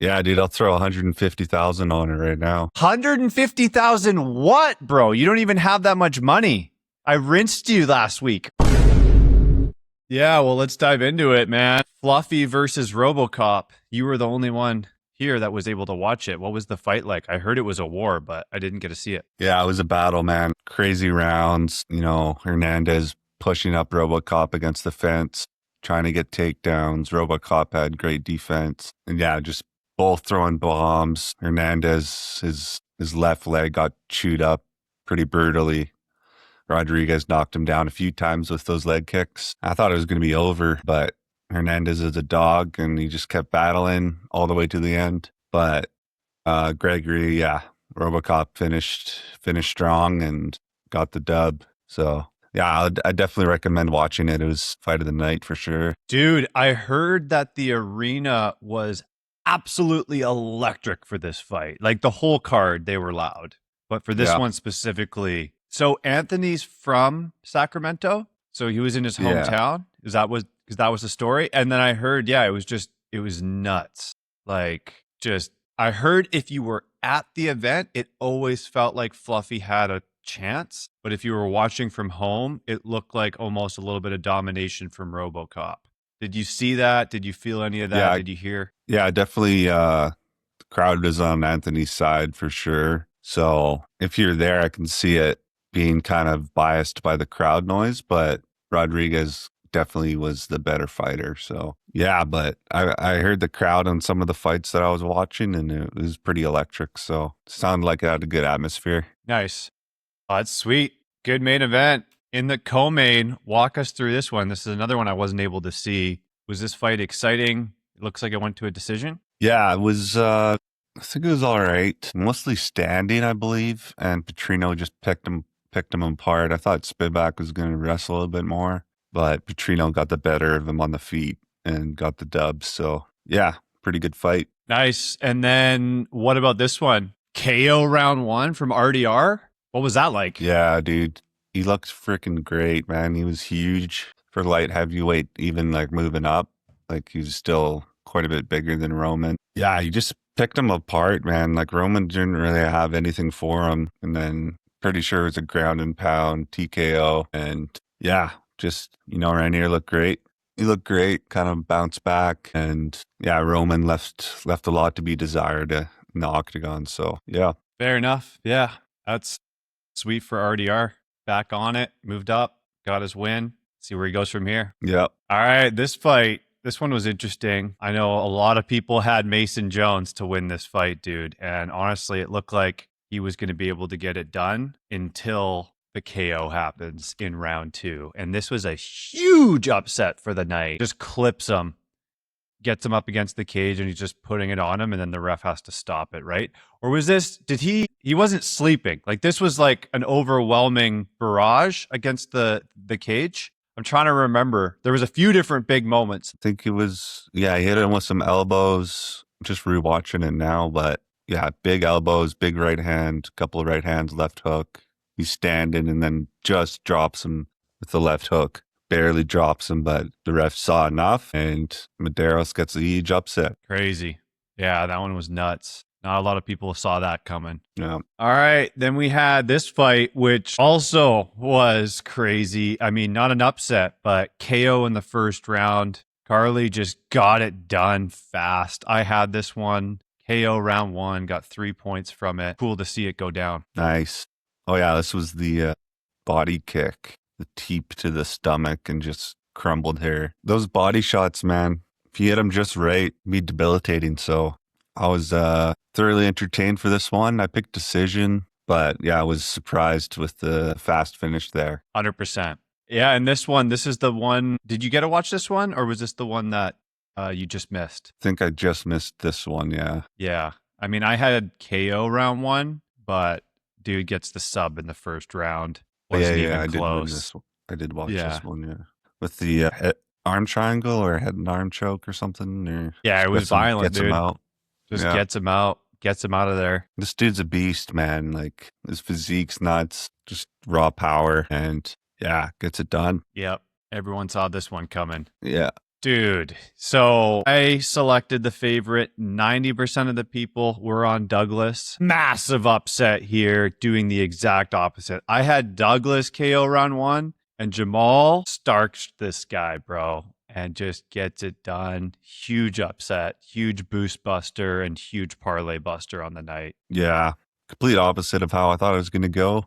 Yeah, dude, I'll throw 150,000 on it right now. 150,000 what, bro? You don't even have that much money. I rinsed you last week. Yeah, well, let's dive into it, man. Fluffy versus Robocop. You were the only one here that was able to watch it. What was the fight like? I heard it was a war, but I didn't get to see it. Yeah, it was a battle, man. Crazy rounds. Hernandez pushing up Robocop against the fence, trying to get takedowns. Robocop had great defense. And yeah, just both throwing bombs. Hernandez, his left leg got chewed up pretty brutally. Rodriguez knocked him down a few times with those leg kicks. I thought it was going to be over, but Hernandez is a dog and he just kept battling all the way to the end. But Gregory, yeah, Robocop finished strong and got the dub. So yeah, I definitely recommend watching it. It was fight of the night for sure. Dude, I heard that the arena was absolutely electric for this fight. Like the whole card, they were loud. But for this one specifically, so Anthony's from Sacramento, so he was in his hometown. Because that was the story. And then I heard, it was nuts. Like I heard if you were at the event, it always felt like Fluffy had a chance. But if you were watching from home, it looked like almost a little bit of domination from Robocop. Did you see that? Did you feel any of that? Yeah, did you hear? Yeah, definitely. The crowd was on Anthony's side for sure. So if you're there, I can see it being kind of biased by the crowd noise, but Rodriguez definitely was the better fighter. So yeah, but I heard the crowd on some of the fights that I was watching and it was pretty electric. So it sounded like it had a good atmosphere. Nice. Oh, that's sweet. Good main event. In the co-main, walk us through this one. This is another one I wasn't able to see. Was this fight exciting? It looks like it went to a decision. Yeah, it was, I think it was all right. Mostly standing, I believe. And Petrino just picked him apart. I thought Spivak was going to wrestle a little bit more, but Petrino got the better of him on the feet and got the dub. So yeah, pretty good fight. Nice. And then what about this one? KO round 1 from RDR? What was that like? Yeah, dude. He looked freaking great, man. He was huge for light heavyweight, even like moving up. Like he was still quite a bit bigger than Roman. Yeah, he just picked him apart, man. Like Roman didn't really have anything for him. And then pretty sure it was a ground and pound TKO. And yeah, just, Rainier looked great. He looked great, kind of bounced back. And yeah, Roman left a lot to be desired in the octagon. So yeah. Fair enough. Yeah, that's sweet for RDR. Back on it, moved up, got his win. See where he goes from here. Yeah. All right, this one was interesting. I know a lot of people had Mason Jones to win this fight, dude. And honestly, it looked like he was going to be able to get it done until the KO happens in round 2. And this was a huge upset for the night. Just clips him, gets him up against the cage, and he's just putting it on him. And then the ref has to stop it, right? Or was this, he wasn't sleeping. Like this was like an overwhelming barrage against the cage. I'm trying to remember. There was a few different big moments. I think it was, he hit him with some elbows. Just rewatching it now, but yeah, big elbows, big right hand, couple of right hands, left hook. He's standing and then just drops him with the left hook. Barely drops him, but the ref saw enough and Medeiros gets a huge upset. Crazy. Yeah, that one was nuts. Not a lot of people saw that coming. Yeah. All right. Then we had this fight, which also was crazy. I mean, not an upset, but KO in the first round. Carly just got it done fast. I had this one. KO round 1, got 3 points from it. Cool to see it go down. Nice. Oh, yeah. This was the body kick, the teep to the stomach and just crumbled her. Those body shots, man, if you hit them just right, it'd be debilitating. So I was thoroughly entertained for this one. I picked decision, but yeah, I was surprised with the fast finish there. 100%. Yeah, and this is the one. Did you get to watch this one, or was this the one that you just missed? I think I just missed this one, yeah. Yeah. I mean, I had KO round 1, but dude gets the sub in the first round. Wasn't even close. I did watch this one, yeah. With the arm triangle or head and arm choke or something. Or yeah, it was violent, gets dude. Him out. Just gets him out of there. This dude's a beast, man. Like his physique's nuts, just raw power, and yeah, gets it done. Yep. Everyone saw this one coming. Yeah. Dude, so I selected the favorite. 90% of the people were on Douglas. Massive upset here, doing the exact opposite. I had Douglas KO round 1, and Jamal starched this guy, bro, and just gets it done. Huge upset, huge boost buster, and huge parlay buster on the night. Yeah, complete opposite of how I thought it was going to go.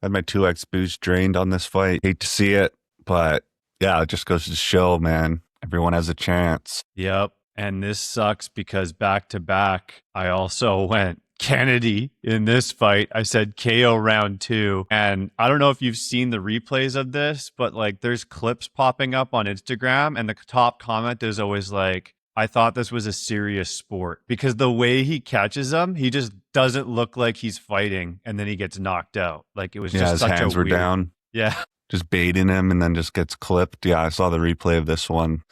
I had my 2x boost drained on this fight. Hate to see it, but yeah, it just goes to show, man. Everyone has a chance. Yep. And this sucks because back to back, I also went Kennedy in this fight. I said KO round 2. And I don't know if you've seen the replays of this, but like there's clips popping up on Instagram, and the top comment is always like, I thought this was a serious sport, because the way he catches him, he just doesn't look like he's fighting, and then he gets knocked out. Like it was just his such hands a were weird... down. Yeah. Just baiting him and then just gets clipped. Yeah, I saw the replay of this one.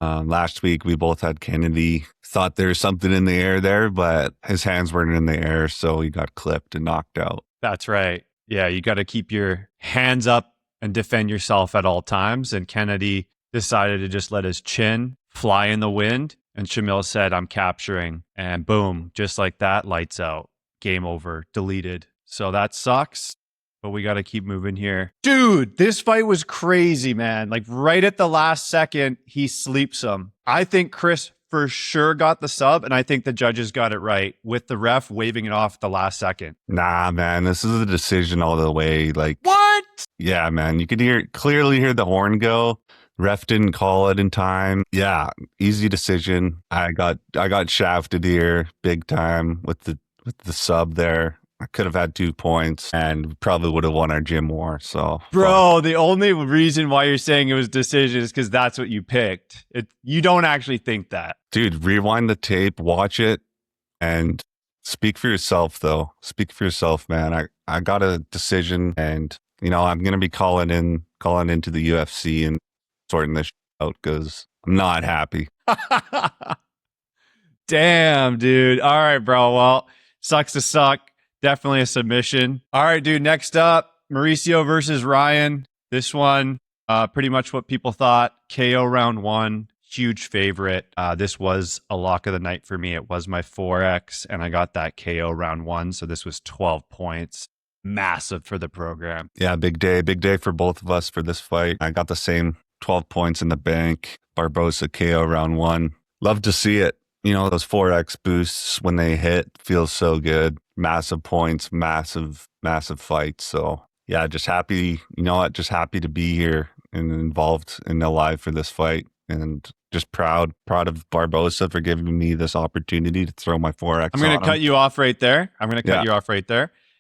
Last week, we both had Kennedy. Thought there was something in the air there, but his hands weren't in the air, so he got clipped and knocked out. That's right. Yeah, you got to keep your hands up and defend yourself at all times. And Kennedy decided to just let his chin fly in the wind. And Shamil said, I'm capturing. And boom, just like that, lights out. Game over, deleted. So that sucks. But we got to keep moving here. Dude, this fight was crazy, man. Like right at the last second, he sleeps him. I think Chris for sure got the sub, and I think the judges got it right with the ref waving it off at the last second. Nah, man, this is a decision all the way. Like, what? Yeah, man, you could clearly hear the horn go. Ref didn't call it in time. Yeah, easy decision. I got shafted here big time with the sub there. I could have had 2 points and probably would have won our gym war. So, bro, the only reason why you're saying it was decision is because that's what you picked. You don't actually think that. Dude, rewind the tape, watch it, and speak for yourself, though. Speak for yourself, man. I got a decision, and, I'm going to be calling into the UFC and sorting this out because I'm not happy. Damn, dude. All right, bro. Well, sucks to suck. Definitely a submission. All right, dude. Next up, Mauricio versus Ryan. This one, pretty much what people thought. KO round 1. Huge favorite. This was a lock of the night for me. It was my 4X, and I got that KO round 1. So this was 12 points. Massive for the program. Yeah, big day for both of us for this fight. I got the same 12 points in the bank. Barbosa KO round 1. Love to see it. Those 4X boosts when they hit feels so good. Massive points, massive fights. So yeah, just happy, just happy to be here and involved and alive for this fight. And just proud of Barbosa for giving me this opportunity to throw my 4X. I'm going to cut you off right there.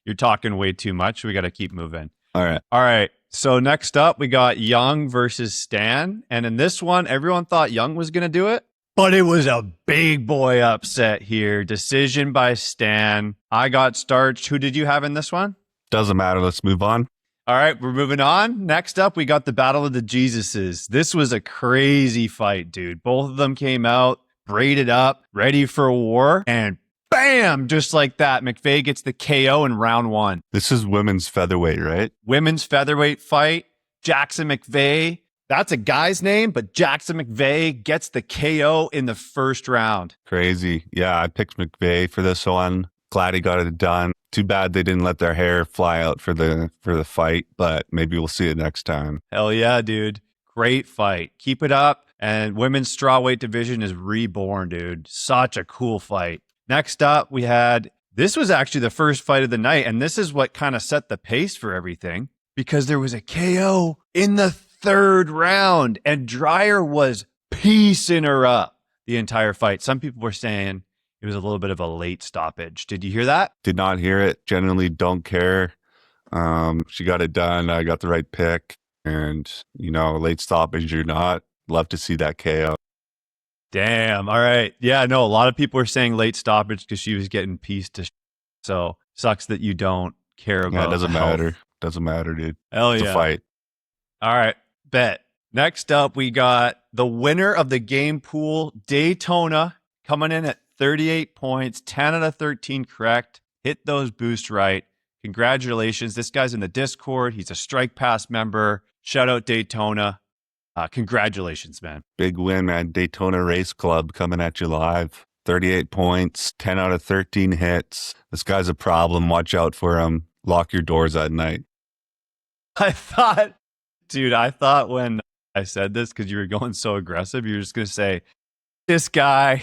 You're talking way too much. We got to keep moving. All right. So next up, we got Young versus Stan. And in this one, everyone thought Young was going to do it. But it was a big boy upset here. Decision by Stan. I got starched. Who did you have in this one? Doesn't matter. Let's move on. All right, we're moving on. Next up, we got the Battle of the Jesuses. This was a crazy fight, dude. Both of them came out, braided up, ready for war, and bam, just like that, McVeigh gets the KO in round 1. This is women's featherweight, right? Women's featherweight fight. Jackson McVeigh. That's a guy's name, but Jackson McVeigh gets the KO in the first round. Crazy. Yeah, I picked McVeigh for this one. Glad he got it done. Too bad they didn't let their hair fly out for the fight, but maybe we'll see it next time. Hell yeah, dude. Great fight. Keep it up. And women's strawweight division is reborn, dude. Such a cool fight. Next up, this was actually the first fight of the night, and this is what kind of set the pace for everything, because there was a KO in the 3rd round, and Dreyer was piecing her up the entire fight. Some people were saying it was a little bit of a late stoppage. Did you hear that? Did not hear it. Generally don't care. She got it done. I got the right pick. And, late stoppage or not, love to see that KO. Damn. All right. Yeah, no, a lot of people were saying late stoppage because she was getting pieced to So sucks that you don't care about it. Doesn't matter. Doesn't matter, dude. Hell it's yeah. a fight. All right. Bet. Next up, we got the winner of the game pool, Daytona, coming in at 38 points, 10 out of 13 correct. Hit those boosts right. Congratulations. This guy's in the Discord. He's a Strike Pass member. Shout out Daytona. Congratulations, man. Big win, man. Daytona Race Club coming at you live. 38 points, 10 out of 13 hits. This guy's a problem. Watch out for him. Lock your doors at night. I thought when I said this, because you were going so aggressive, you were just going to say, this guy,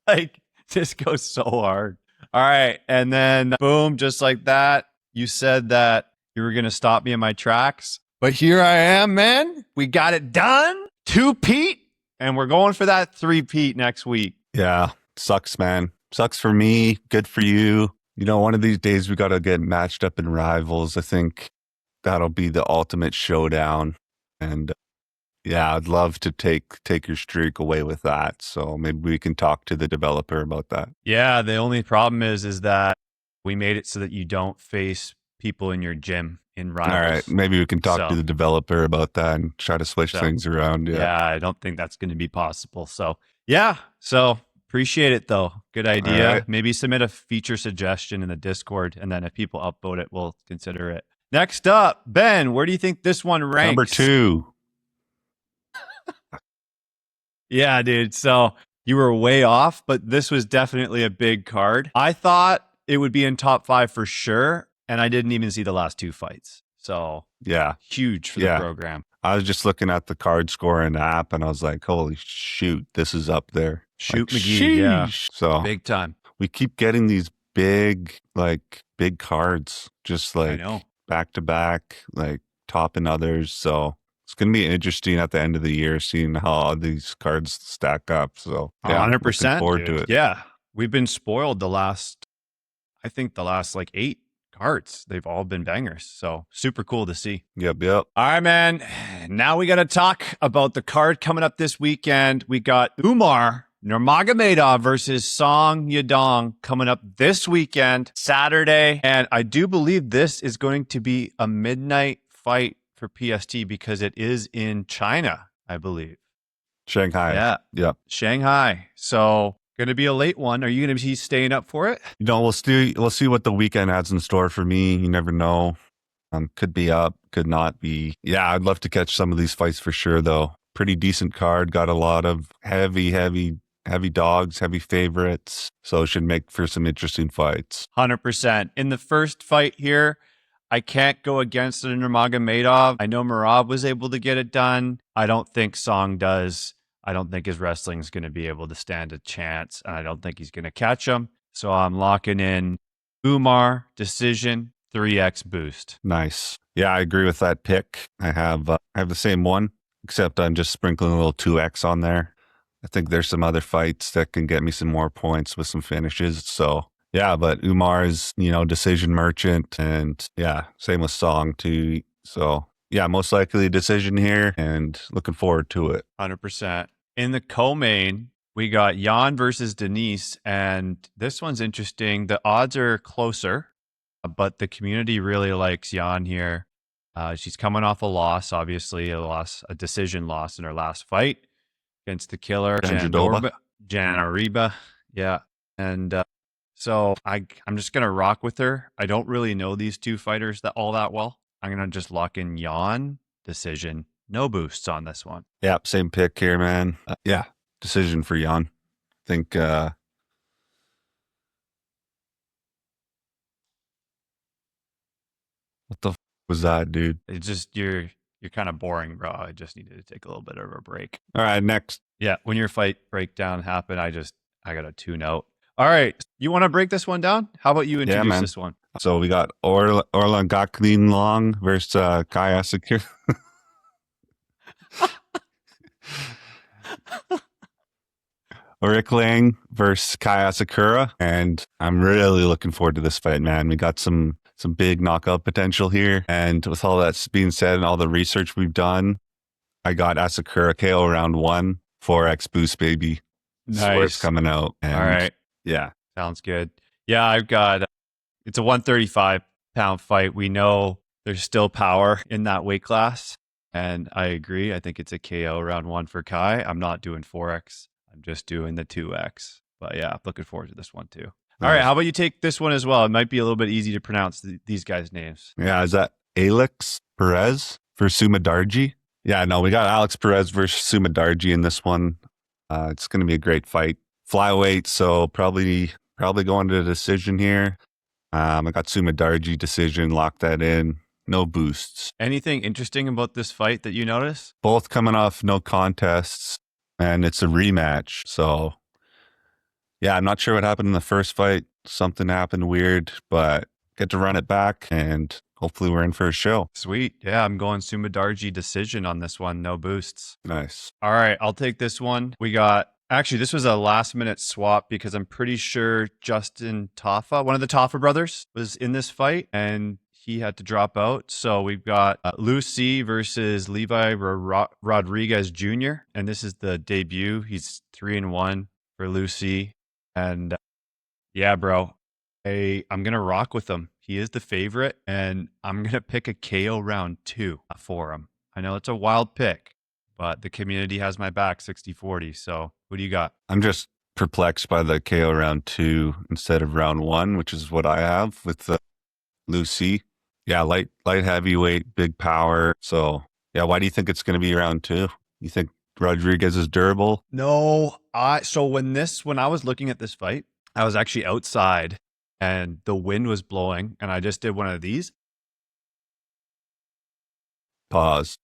like, this goes so hard. All right. And then, boom, just like that, you said that you were going to stop me in my tracks. But here I am, man. We got it done. 2-peat. And we're going for that 3-peat next week. Yeah. Sucks, man. Sucks for me. Good for you. You know, one of these days we got to get matched up in rivals. I think that'll be the ultimate showdown. And yeah, I'd love to take your streak away with that. So maybe we can talk to the developer about that. Yeah, the only problem is that we made it so that you don't face people in your gym in rivals. All right, maybe we can talk to the developer about that and try to switch things around. Yeah, I don't think that's going to be possible. So yeah, so appreciate it though. Good idea. Right. Maybe submit a feature suggestion in the Discord, and then if people upvote it, we'll consider it. Next up, Ben, where do you think this one ranks? Number 2. Yeah, dude. So you were way off, but this was definitely a big card. I thought it would be in top 5 for sure, and I didn't even see the last 2 fights. So yeah, huge for the program. I was just looking at the card scoring app, and I was like, holy shoot, this is up there. Shoot like, McGee, sheesh. yeah. So big time. We keep getting these big cards, just like back to back, like topping others. So it's going to be interesting at the end of the year, seeing how all these cards stack up. So yeah, 100%. Looking forward to it. Yeah. We've been spoiled the last like 8 cards. They've all been bangers. So super cool to see. Yep. All right, man. Now we got to talk about the card coming up this weekend. We got Umar Nurmagomedov versus Song Yadong coming up this weekend, Saturday. And I do believe this is going to be a midnight fight for PST because it is in China, I believe. Shanghai. Yeah. Yep. Shanghai. So going to be a late one. Are you going to be staying up for it? You know, we'll see what the weekend has in store for me. You never know. Could be up, could not be. Yeah, I'd love to catch some of these fights for sure, though. Pretty decent card. Got a lot of heavy dogs, heavy favorites. So it should make for some interesting fights. 100%. In the first fight here, I can't go against the Nurmagomedov. I know Merab was able to get it done. I don't think Song does. I don't think his wrestling is going to be able to stand a chance, and I don't think he's going to catch him. So I'm locking in Umar decision 3x boost. Nice. Yeah, I agree with that pick. I have the same one, except I'm just sprinkling a little 2x on there. I think there's some other fights that can get me some more points with some finishes. So yeah, but Umar is, decision merchant, and yeah, same with Song too. So yeah, most likely a decision here, and looking forward to it. 100%. In the co-main, we got Jan versus Denise, and this one's interesting. The odds are closer, but the community really likes Jan here. She's coming off a loss, obviously a decision loss in her last fight against the killer, Janariba. Yeah. And so I'm just going to rock with her. I don't really know these two fighters all that well. I'm going to just lock in Jan decision. No boosts on this one. Yeah, same pick here, man. Yeah, decision for Jan. I think what the was that, dude? It's just you're kind of boring, bro. I just needed to take a little bit of a break. All right, next. Yeah, when your fight breakdown happened, I got to tune out. All right, you want to break this one down? How about you introduce this one? So we got Orlan Gaklin Long versus Kai Asakura. Rick Lang versus Kai Asakura, and I'm really looking forward to this fight, man. We got some big knockout potential here, and with all that being said and all the research we've done, I got Asakura KO round 1, 4x boost, baby. Nice. Coming out. And all right. Yeah. Sounds good. Yeah, I've got, it's a 135-pound fight. We know there's still power in that weight class, and I agree. I think it's a KO round 1 for Kai. I'm not doing 4x. I'm just doing the 2x. But yeah, looking forward to this one too. All right, how about you take this one as well? It might be a little bit easy to pronounce these guys' names. Yeah, is that Alex Perez for Sumadarji? Yeah, no, we got Alex Perez versus Sumadarji in this one. It's going to be a great fight. Flyweight, so probably going to a decision here. I got Sumadarji decision, lock that in. No boosts. Anything interesting about this fight that you notice? Both coming off no contests, and it's a rematch. So, yeah, I'm not sure what happened in the first fight. Something happened weird, but get to run it back, and hopefully we're in for a show. Sweet. Yeah, I'm going Sumadarji decision on this one. No boosts. Nice. All right, I'll take this one. We got, actually, this was a last minute swap because I'm pretty sure Justin Taffa, one of the Taffa brothers, was in this fight and he had to drop out. So we've got Lucy versus Levi Rodriguez Jr. And this is the debut. He's 3-1 for Lucy. And yeah, bro, I'm going to rock with him. He is the favorite, and I'm going to pick a KO round 2 for him. I know it's a wild pick, but the community has my back 60-40. So who do you got? I'm just perplexed by the KO round 2 instead of round 1, which is what I have with the Lucy. Yeah, light heavyweight, big power. So, yeah, why do you think it's going to be round 2? You think Rodriguez is durable? No, so when I was looking at this fight, I was actually outside and the wind was blowing and I just did one of these. Pause.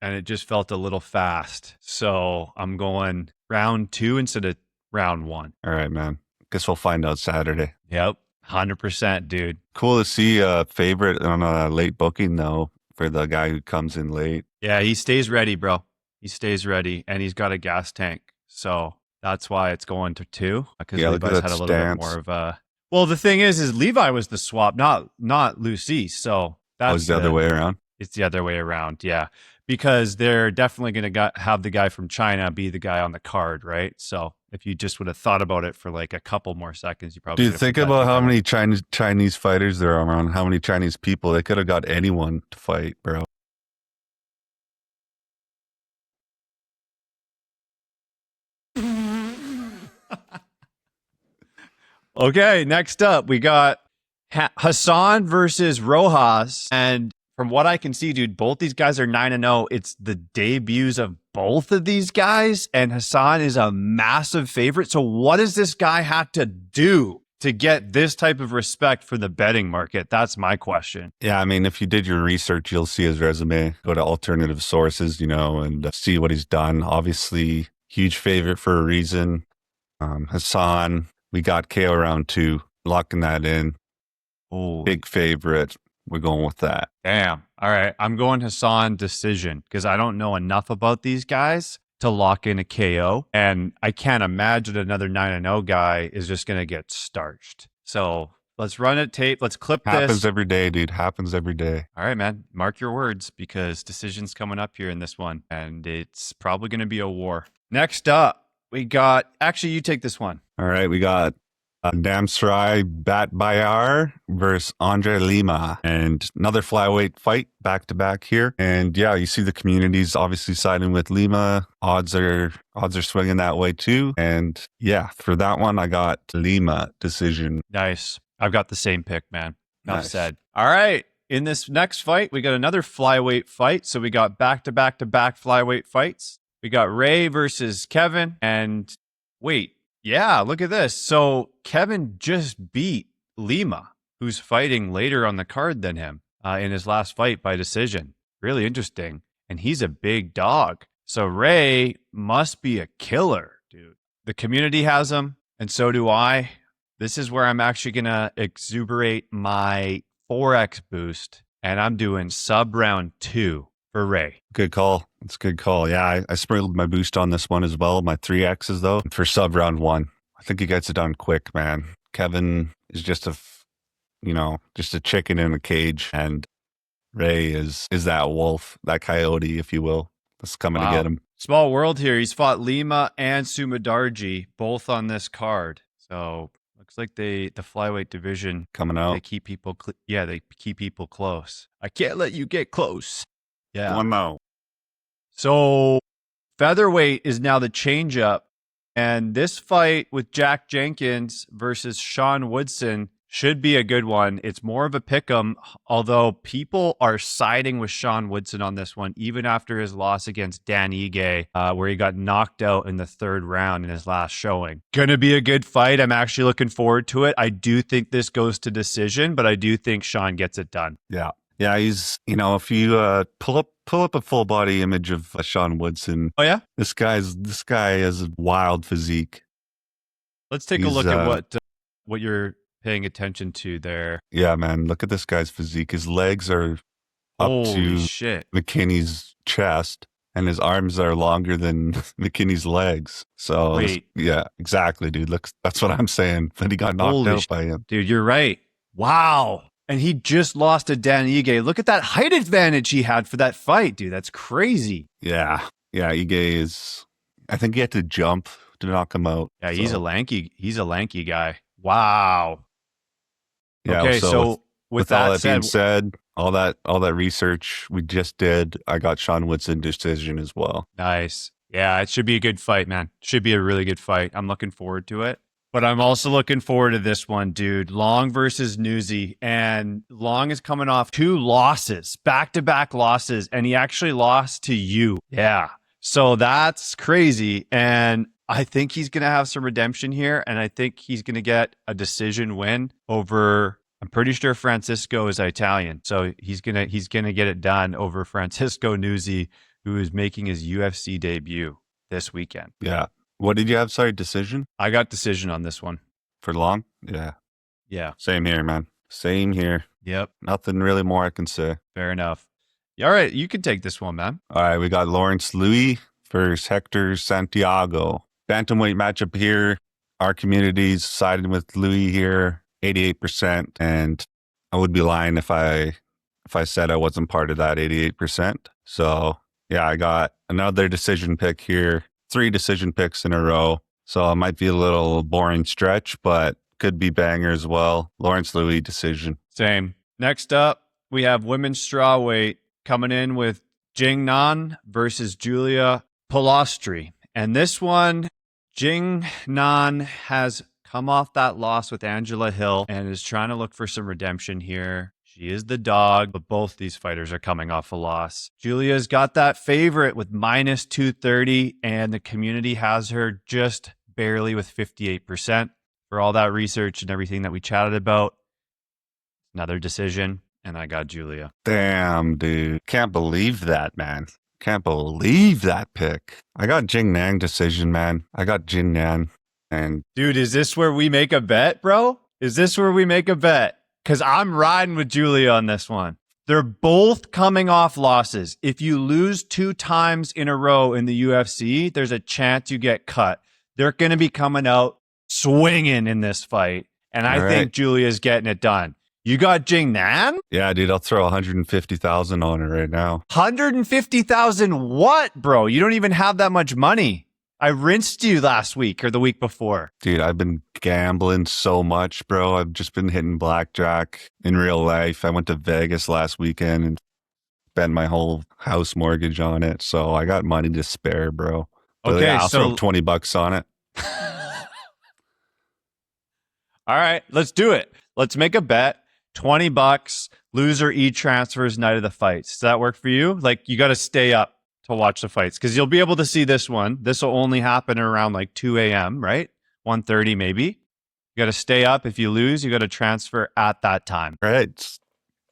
And it just felt a little fast. So I'm going round 2 instead of round 1. All right, man. Guess we'll find out Saturday. Yep. 100%, dude. Cool to see a favorite on a late booking, though, for the guy who comes in late. Yeah, he stays ready, bro. He stays ready, and he's got a gas tank. So that's why it's going to 2, because Levi's had a little bit more of a... Well, the thing is Levi was the swap, not Lucy. So that's the other way around? It's the other way around, yeah. Because they're definitely going to have the guy from China be the guy on the card, right? So if you just would have thought about it for like a couple more seconds, you probably... Dude, think about how many Chinese fighters there are around, how many Chinese people. They could have got anyone to fight, bro. Okay, next up, we got Hassan versus Rojas. And from what I can see, dude, both these guys are 9-0. It's the debuts of both of these guys, and Hassan is a massive favorite. So what does this guy have to do to get this type of respect for the betting market? That's my question. Yeah, I mean, if you did your research, you'll see his resume. Go to alternative sources, and see what he's done. Obviously, huge favorite for a reason. Hassan, we got KO round 2, locking that in. Oh, big favorite. We're going with that. Damn. All right. I'm going Hassan decision because I don't know enough about these guys to lock in a KO. And I can't imagine another 9-0 guy is just going to get starched. So let's run it tape. Let's clip this. Happens every day, dude. Happens every day. All right, man. Mark your words because decision's coming up here in this one. And it's probably going to be a war. Next up, we got... Actually, you take this one. All right. We got... Damsrai Bat Bayar versus Andre Lima, and another flyweight fight back to back here. And yeah, you see the community's obviously siding with Lima. Odds are swinging that way too. And yeah, for that one, I got Lima decision. Nice. I've got the same pick, man. Enough Nice. said. All right. In this next fight, we got another flyweight fight. So we got back to back flyweight fights. We got Ray versus Kevin. And wait. Yeah, look at this. So Kevin just beat Lima, who's fighting later on the card than him in his last fight by decision. Really interesting. And he's a big dog. So Ray must be a killer, dude. The community has him, and so do I. This is where I'm actually going to exuberate my 4X boost, and I'm doing sub round 2 for Ray. Good call. It's a good call. Yeah, I sprinkled my boost on this one as well. My 3Xs though for sub round 1. I think he gets it done quick, man. Kevin is just a chicken in a cage, and Ray is that wolf, that coyote, if you will, that's coming to get him. Small world here. He's fought Lima and Sumadarji both on this card. So looks like the flyweight division coming out. They keep people. They keep people close. I can't let you get close. Yeah. One no. So featherweight is now the change up. And this fight with Jack Jenkins versus Sean Woodson Should be a good one. It's more of a pick 'em, although people are siding with Sean Woodson on this one, even after his loss against Dan Ige, where he got knocked out in the third round in his last showing. Gonna be a good fight. I'm actually looking forward to it. I do think this goes to decision, but I do think Sean gets it done. Yeah. Yeah, he's, if you pull up a full body image of Sean Woodson. Oh yeah? This guy has a wild physique. Let's take a look at what you're paying attention to there. Yeah, man. Look at this guy's physique. His legs are up Holy to shit. McKinney's chest, and his arms are longer than McKinney's legs. So, yeah, exactly, dude. Look, that's what I'm saying. But he got knocked out by him. Dude, you're right. Wow. And he just lost to Dan Ige. Look at that height advantage he had for that fight, dude. That's crazy. Yeah. Yeah, Ige is, I think he had to jump to knock him out. Yeah, he's a lanky guy. Wow. Yeah, okay, so with all that said, being said, all that research we just did, I got Sean Woodson decision as well. Nice. Yeah, it should be a good fight, man. Should be a really good fight. I'm looking forward to it. But I'm also looking forward to this one, dude. Long versus Newsy. And Long is coming off 2 losses, back-to-back losses, and he actually lost to you. Yeah. So that's crazy. And I think he's going to have some redemption here, and I think he's going to get a decision win over, I'm pretty sure Francisco is Italian. So he's going to get it done over Francisco Nuzzi, who is making his UFC debut this weekend. Yeah. What did you have? Sorry, decision? I got decision on this one. For Long? Yeah. Yeah. Same here, man. Same here. Yep. Nothing really more I can say. Fair enough. All right. You can take this one, man. All right. We got Lawrence Louis versus Hector Santiago. Bantamweight matchup here. Our community's siding with Louis here, 88%. And I would be lying if I said I wasn't part of that 88%. So yeah, I got another decision pick here. 3 decision picks in a row. So it might be a little boring stretch, but could be banger as well. Lawrence Louis decision. Same. Next up, we have women's strawweight coming in with Jing Nan versus Julia Polastri. And this one, Jing Nan has come off that loss with Angela Hill and is trying to look for some redemption here. She is the dog, but both these fighters are coming off a loss. Julia's got that favorite with minus 230, and the community has her just barely with 58%. For all that research and everything that we chatted about, another decision, and I got Julia. Damn, dude. Can't believe that, man. Can't believe that pick. I got Jing Nan decision, man. I got Jing Nan. And dude, is this where we make a bet, bro? Is this where we make a bet? Because I'm riding with Julia on this one. They're both coming off losses. If you lose 2 times in a row in the UFC, there's a chance you get cut. They're going to be coming out swinging in this fight. And I think Julia's getting it done. You got Jing Nan? Yeah, dude, I'll throw 150,000 on it right now. 150,000 what, bro? You don't even have that much money. I rinsed you last week or the week before. Dude, I've been gambling so much, bro. I've just been hitting blackjack in real life. I went to Vegas last weekend and spent my whole house mortgage on it. So I got money to spare, bro. But okay, yeah, I'll throw $20 on it. All right, let's do it. Let's make a bet. $20. Loser e-transfers night of the fights. Does that work for you? Like, you got to stay up to watch the fights because you'll be able to see this one. This will only happen around like 2 a.m., right? 1:30 maybe. You got to stay up. If you lose, you got to transfer at that time. Right.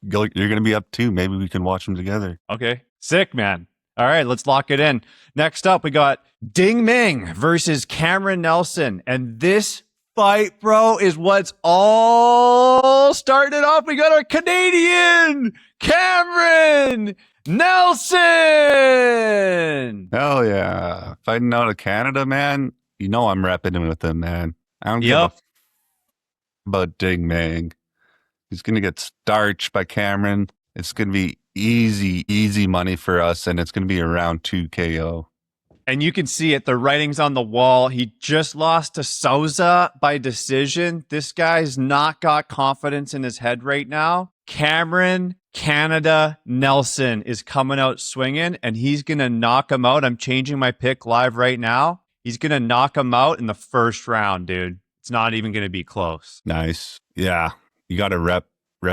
You're going to be up too. Maybe we can watch them together. Okay. Sick, man. All right, let's lock it in. Next up, we got Ding Ming versus Cameron Nelson. And this fight, bro, is what's all started off. We got our Canadian Cameron Nelson. Hell yeah. Fighting out of Canada, man. You know I'm repping him with him, man. I don't give a f- about Ding Ming. He's going to get starched by Cameron. It's going to be easy money for us, and it's going to be around 2 KO. And you can see it. The writing's on the wall. He just lost to Souza by decision. This guy's not got confidence in his head right now. Cameron, Canada, Nelson is coming out swinging, and he's going to knock him out. I'm changing my pick live right now. He's going to knock him out in the first round, dude. It's not even going to be close. Nice. Yeah. you got to rep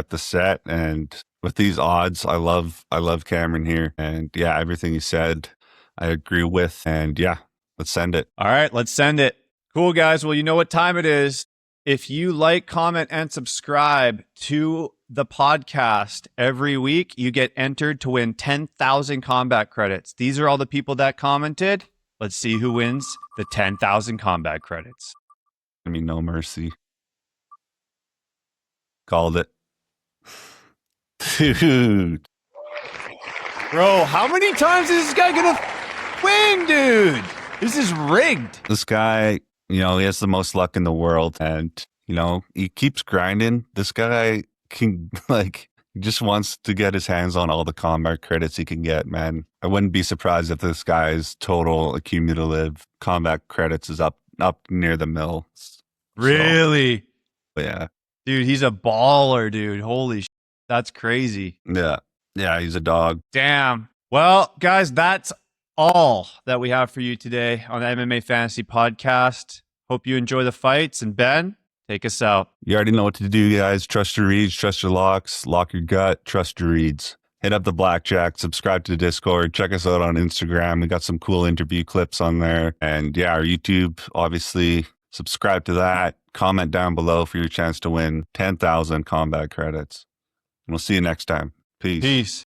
the set. And with these odds, I love Cameron here. And yeah, everything he said, I agree with. And yeah, let's send it. All right, let's send it. Cool, guys. Well, you know what time it is. If you like, comment, and subscribe to the podcast every week, you get entered to win 10,000 combat credits. These are all the people that commented. Let's see who wins the 10,000 combat credits. I mean, no mercy. Called it. Dude. Bro, how many times is this guy going to win, dude? This is rigged. This guy, he has the most luck in the world. And, he keeps grinding. This guy can, he just wants to get his hands on all the combat credits he can get, man. I wouldn't be surprised if this guy's total accumulative combat credits is up near the mill. Really? So, yeah. Dude, he's a baller, dude. Holy shit. That's crazy. Yeah. Yeah, he's a dog. Damn. Well, guys, that's all that we have for you today on the MMA Fantasy Podcast. Hope you enjoy the fights. And Ben, take us out. You already know what to do, guys. Trust your reads, trust your locks, lock your gut, trust your reads. Hit up the Blackjack, subscribe to the Discord, check us out on Instagram. We got some cool interview clips on there. And yeah, our YouTube, obviously, subscribe to that. Comment down below for your chance to win 10,000 combat credits. And we'll see you next time. Peace. Peace.